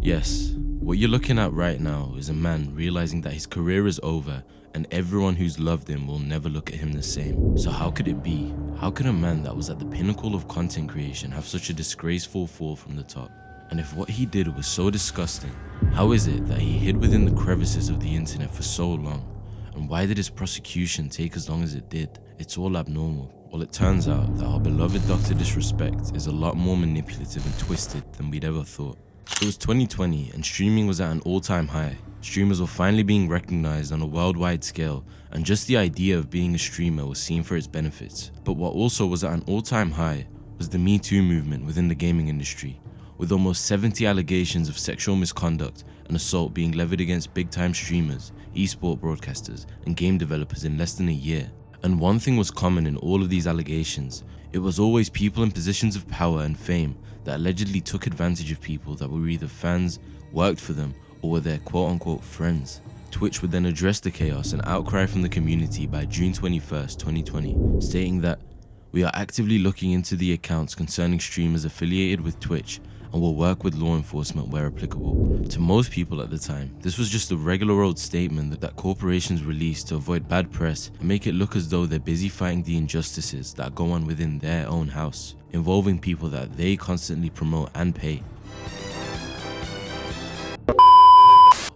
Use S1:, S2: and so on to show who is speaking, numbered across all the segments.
S1: Yes, what you're looking at right now is a man realizing that his career is over and everyone who's loved him will never look at him the same. So how could it be? How could a man that was at the pinnacle of content creation have such a disgraceful fall from the top? And if what he did was so disgusting, how is it that he hid within the crevices of the internet for so long? And why did his prosecution take as long as it did? It's all abnormal. Well, it turns out that our beloved Dr. Disrespect is a lot more manipulative and twisted than we'd ever thought. It was 2020 and streaming was at an all-time high. Streamers were finally being recognized on a worldwide scale, and just the idea of being a streamer was seen for its benefits. But what also was at an all-time high was the Me Too movement within the gaming industry, with almost 70 allegations of sexual misconduct and assault being levied against big-time streamers, esport broadcasters, and game developers in less than a year. And one thing was common in all of these allegations: it was always people in positions of power and fame that allegedly took advantage of people that were either fans, worked for them, or were their quote-unquote friends. Twitch would then address the chaos and outcry from the community by June 21st, 2020, stating that we are actively looking into the accounts concerning streamers affiliated with Twitch and will work with law enforcement where applicable. To most people at the time, this was just a regular old statement that corporations release to avoid bad press and make it look as though they're busy fighting the injustices that go on within their own house, involving people that they constantly promote and pay.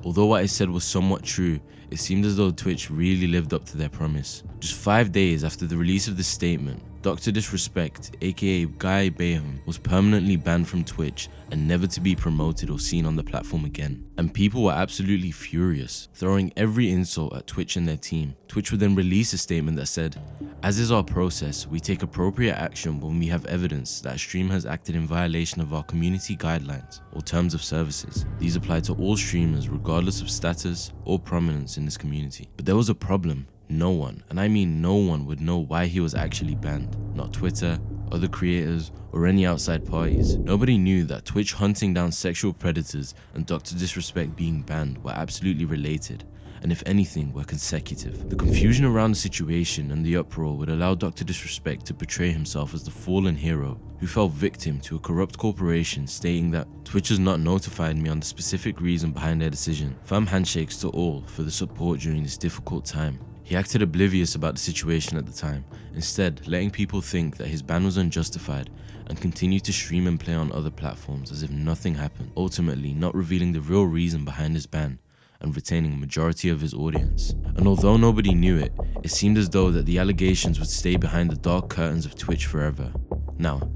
S1: Although what I said was somewhat true, it seemed as though Twitch really lived up to their promise. Just 5 days after the release of this statement, Dr. Disrespect, aka Guy Bayham, was permanently banned from Twitch and never to be promoted or seen on the platform again. And people were absolutely furious, throwing every insult at Twitch and their team. Twitch would then release a statement that said, "As is our process, we take appropriate action when we have evidence that a streamer has acted in violation of our community guidelines or terms of services. These apply to all streamers regardless of status or prominence in this community." But there was a problem. No one, and I mean no one, would know why he was actually banned. Not Twitter, other creators, or any outside parties. Nobody knew that Twitch hunting down sexual predators and Dr. Disrespect being banned were absolutely related, and if anything, were consecutive. The confusion around the situation and the uproar would allow Dr. Disrespect to portray himself as the fallen hero who fell victim to a corrupt corporation, stating that Twitch has not notified me on the specific reason behind their decision. Firm handshakes to all for the support during this difficult time. He acted oblivious about the situation at the time, instead letting people think that his ban was unjustified and continued to stream and play on other platforms as if nothing happened, ultimately not revealing the real reason behind his ban and retaining a majority of his audience. And although nobody knew it, it seemed as though that the allegations would stay behind the dark curtains of Twitch forever. Now,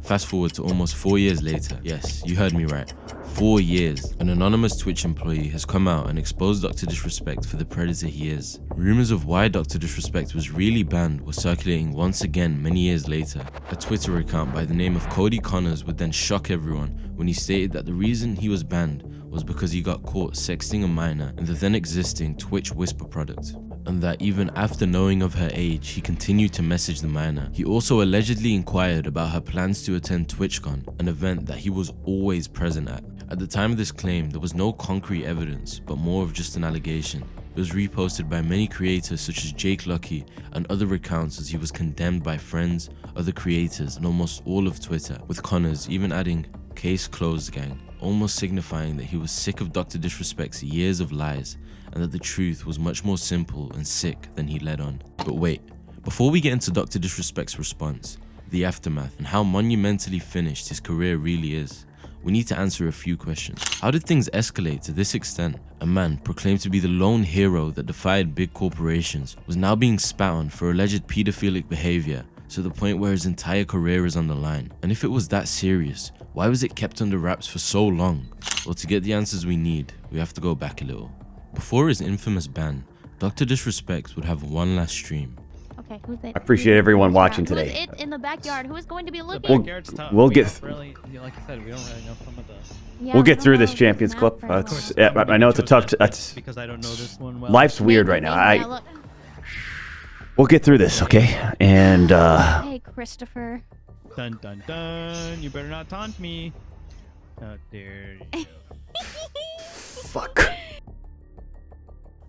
S1: fast forward to almost 4 years later. Yes, you heard me right. 4 years. An anonymous Twitch employee has come out and exposed Dr. Disrespect for the predator he is. Rumors of why Dr. Disrespect was really banned were circulating once again many years later. A Twitter account by the name of Cody Connors would then shock everyone when he stated that the reason he was banned was because he got caught sexting a minor in the then existing Twitch Whisper product, and that even after knowing of her age, he continued to message the minor. He also allegedly inquired about her plans to attend TwitchCon, an event that he was always present at. At the time of this claim, there was no concrete evidence, but more of just an allegation. It was reposted by many creators such as Jake Lucky and other accounts as he was condemned by friends, other creators, and almost all of Twitter, with Connors even adding "Case closed, gang," almost signifying that he was sick of Dr. Disrespect's years of lies and that the truth was much more simple and sick than he led on. But wait, before we get into Dr. Disrespect's response, the aftermath, and how monumentally finished his career really is, we need to answer a few questions. How did things escalate to this extent? A man proclaimed to be the lone hero that defied big corporations was now being spat on for alleged pedophilic behavior, to the point where his entire career is on the line. And if it was that serious, why was it kept under wraps for so long? Well, to get the answers we need, we have to go back a little. Before his infamous ban, Dr. Disrespect would have one last stream.
S2: Okay, who's it?
S3: I appreciate everyone watching today.
S2: Who's it in the backyard? Who is going to be looking?
S3: We'll get.
S4: Really, like I said, we don't really know some of the.
S2: Yeah,
S3: We'll
S2: I
S3: get
S2: don't
S3: through
S2: know
S3: this
S2: the
S3: Champions
S2: map
S3: Clip.
S2: very well.
S3: I know it's a tough. That's
S4: because I don't know this one well.
S3: life's weird right now.
S2: Yeah, look.
S3: We'll get through this, okay? And
S2: Hey, Christopher.
S4: Dun dun dun! You better not taunt me. How dare you?
S3: fuck.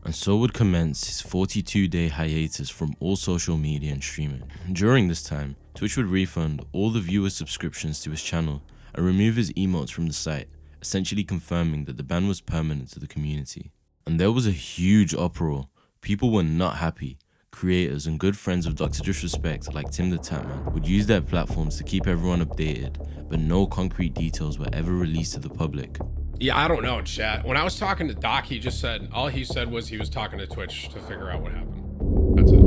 S1: And so would commence his 42-day hiatus from all social media and streaming. During this time, Twitch would refund all the viewer subscriptions to his channel and remove his emotes from the site, essentially confirming that the ban was permanent to the community. And there was a huge uproar. People were not happy. Creators and good friends of Dr. Disrespect like Tim the Tatman would use their platforms to keep everyone updated, but no concrete details were ever released to the public.
S5: Yeah, I don't know, chat. When I was talking to Doc, he just said, all he said was he was talking to Twitch to figure out what happened. That's it.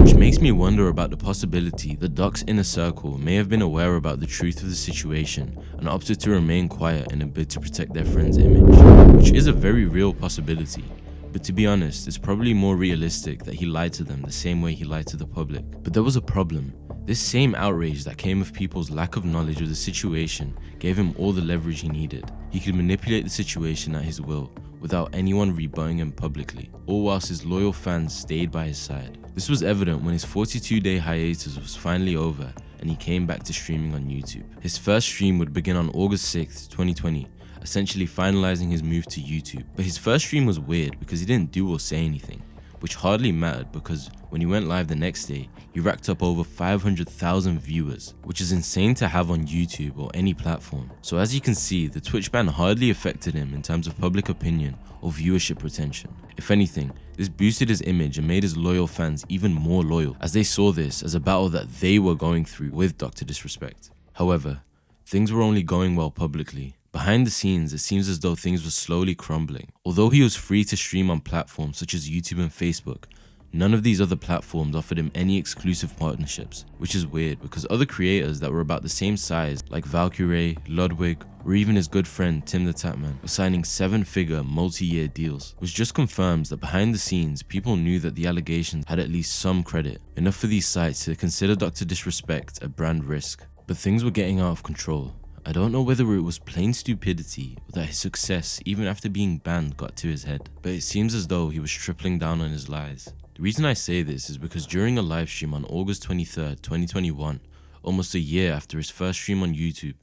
S1: Which makes me wonder about the possibility that Doc's inner circle may have been aware about the truth of the situation and opted to remain quiet in a bid to protect their friend's image, which is a very real possibility. But to be honest, it's probably more realistic that he lied to them the same way he lied to the public. But there was a problem. This same outrage that came of people's lack of knowledge of the situation gave him all the leverage he needed. He could manipulate the situation at his will, without anyone rebutting him publicly, all whilst his loyal fans stayed by his side. This was evident when his 42-day hiatus was finally over and he came back to streaming on YouTube. His first stream would begin on August 6th, 2020, essentially finalizing his move to YouTube. But his first stream was weird because he didn't do or say anything, which hardly mattered because when he went live the next day, he racked up over 500,000 viewers, which is insane to have on YouTube or any platform. So as you can see, the Twitch ban hardly affected him in terms of public opinion or viewership retention. If anything, this boosted his image and made his loyal fans even more loyal, as they saw this as a battle that they were going through with Dr. Disrespect. However, things were only going well publicly. Behind the scenes, it seems as though things were slowly crumbling. Although he was free to stream on platforms such as YouTube and Facebook, none of these other platforms offered him any exclusive partnerships, which is weird because other creators that were about the same size like Valkyrae, Ludwig, or even his good friend Tim the Tatman were signing 7-figure multi-year deals, which just confirms that behind the scenes people knew that the allegations had at least some credit, enough for these sites to consider Dr. Disrespect a brand risk. But things were getting out of control. I don't know whether it was plain stupidity or that his success even after being banned got to his head, but it seems as though he was tripling down on his lies. The reason I say this is because during a live stream on August 23rd, 2021, almost a year after his first stream on YouTube,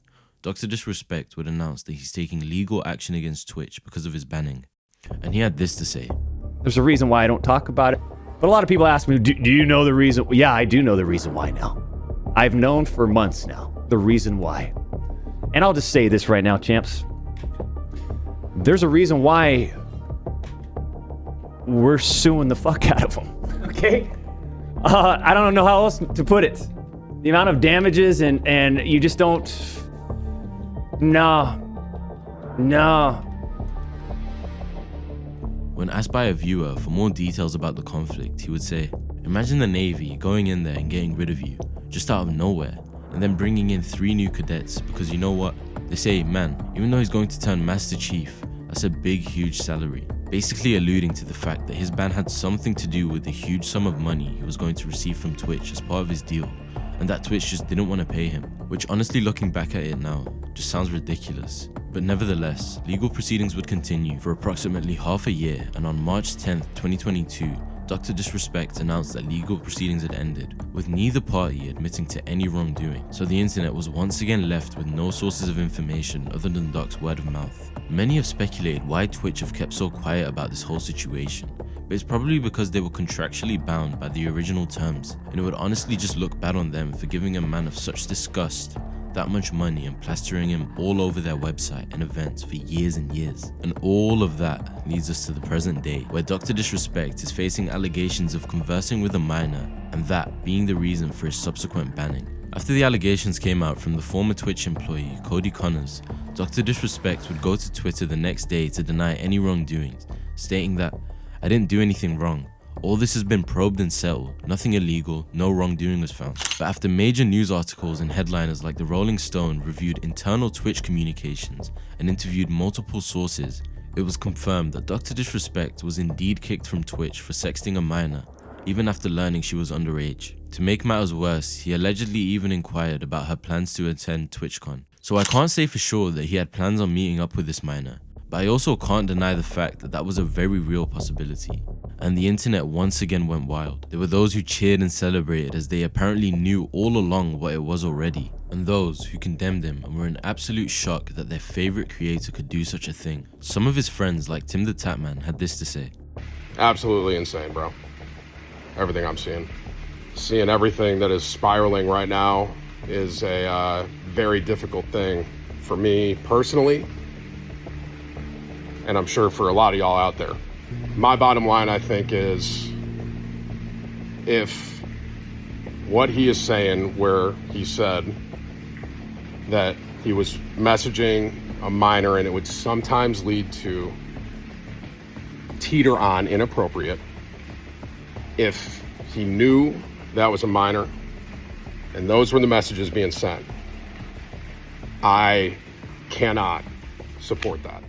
S1: Dr. Disrespect would announce that he's taking legal action against Twitch because of his banning. And he had this to say.
S3: There's a reason why I don't talk about it. But a lot of people ask me, do you know the reason? Yeah, I do know the reason why now. I've known for months now the reason why. And I'll just say this right now, champs. There's a reason why we're suing the fuck out of them, okay? I don't know how else to put it. The amount of damages and you just don't... No.
S1: When asked by a viewer for more details about the conflict, he would say, imagine the Navy going in there and getting rid of you, just out of nowhere, and then bringing in 3 new cadets because you know what? They say, man, even though he's going to turn Master Chief, that's a big, huge salary. Basically alluding to the fact that his ban had something to do with the huge sum of money he was going to receive from Twitch as part of his deal, and that Twitch just didn't want to pay him, which honestly looking back at it now, just sounds ridiculous. But nevertheless, legal proceedings would continue for approximately half a year, and on March 10th, 2022, Dr. Disrespect announced that legal proceedings had ended, with neither party admitting to any wrongdoing, so the internet was once again left with no sources of information other than Doc's word of mouth. Many have speculated why Twitch have kept so quiet about this whole situation, but it's probably because they were contractually bound by the original terms, and it would honestly just look bad on them for giving a man of such disgust that much money and plastering him all over their website and events for years and years. And all of that leads us to the present day, where Dr. Disrespect is facing allegations of conversing with a minor, and that being the reason for his subsequent banning. After the allegations came out from the former Twitch employee, Cody Connors, Dr. Disrespect would go to Twitter the next day to deny any wrongdoings, stating that, I didn't do anything wrong. All this has been probed and settled, nothing illegal, no wrongdoing was found. But after major news articles and headliners like the Rolling Stone reviewed internal Twitch communications and interviewed multiple sources, it was confirmed that Dr. Disrespect was indeed kicked from Twitch for sexting a minor, even after learning she was underage. To make matters worse, he allegedly even inquired about her plans to attend TwitchCon. So I can't say for sure that he had plans on meeting up with this minor, but I also can't deny the fact that that was a very real possibility. And the internet once again went wild. There were those who cheered and celebrated as they apparently knew all along what it was already, and those who condemned him and were in absolute shock that their favorite creator could do such a thing. Some of his friends like Tim the Tatman had this to say.
S5: Absolutely insane, bro. Everything I'm seeing. Seeing everything that is spiraling right now is a very difficult thing for me personally. and I'm sure for a lot of y'all out there. My bottom line, I think, is if what he is saying, where he said that he was messaging a minor and it would sometimes lead to teeter on inappropriate, if he knew that was a minor and those were the messages being sent, I cannot support that.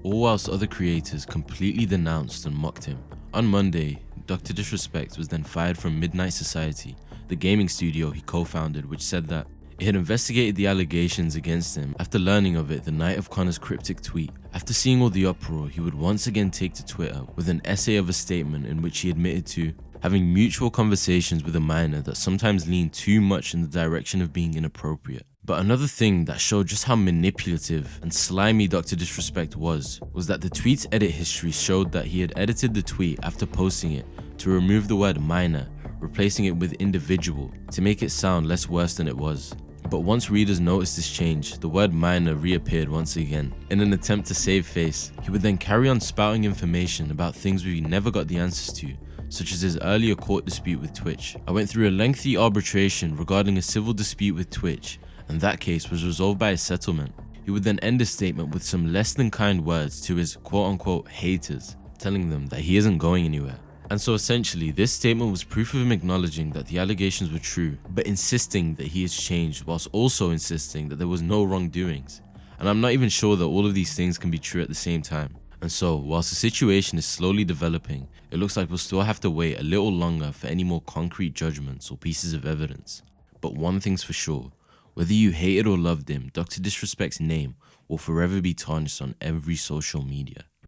S1: All whilst other creators completely denounced and mocked him. On Monday, Dr. Disrespect was then fired from Midnight Society, the gaming studio he co-founded, which said that it had investigated the allegations against him after learning of it the night of Connor's cryptic tweet. After seeing all the uproar, he would once again take to Twitter with an essay of a statement in which he admitted to having mutual conversations with a minor that sometimes leaned too much in the direction of being inappropriate. But another thing that showed just how manipulative and slimy Dr. Disrespect was that the tweet's edit history showed that he had edited the tweet after posting it to remove the word minor, replacing it with individual to make it sound less worse than it was. But once readers noticed this change, the word minor reappeared once again. In an attempt to save face, he would then carry on spouting information about things we never got the answers to, such as his earlier court dispute with Twitch. I went through a lengthy arbitration regarding a civil dispute with Twitch, and that case was resolved by a settlement. He would then end his statement with some less than kind words to his quote-unquote haters, telling them that he isn't going anywhere. And so essentially, this statement was proof of him acknowledging that the allegations were true, but insisting that he has changed, whilst also insisting that there was no wrongdoings. And I'm not even sure that all of these things can be true at the same time. And so, whilst the situation is slowly developing, it looks like we'll still have to wait a little longer for any more concrete judgments or pieces of evidence. But one thing's for sure, whether you hated or loved him, Dr. Disrespect's name will forever be tarnished on every social media.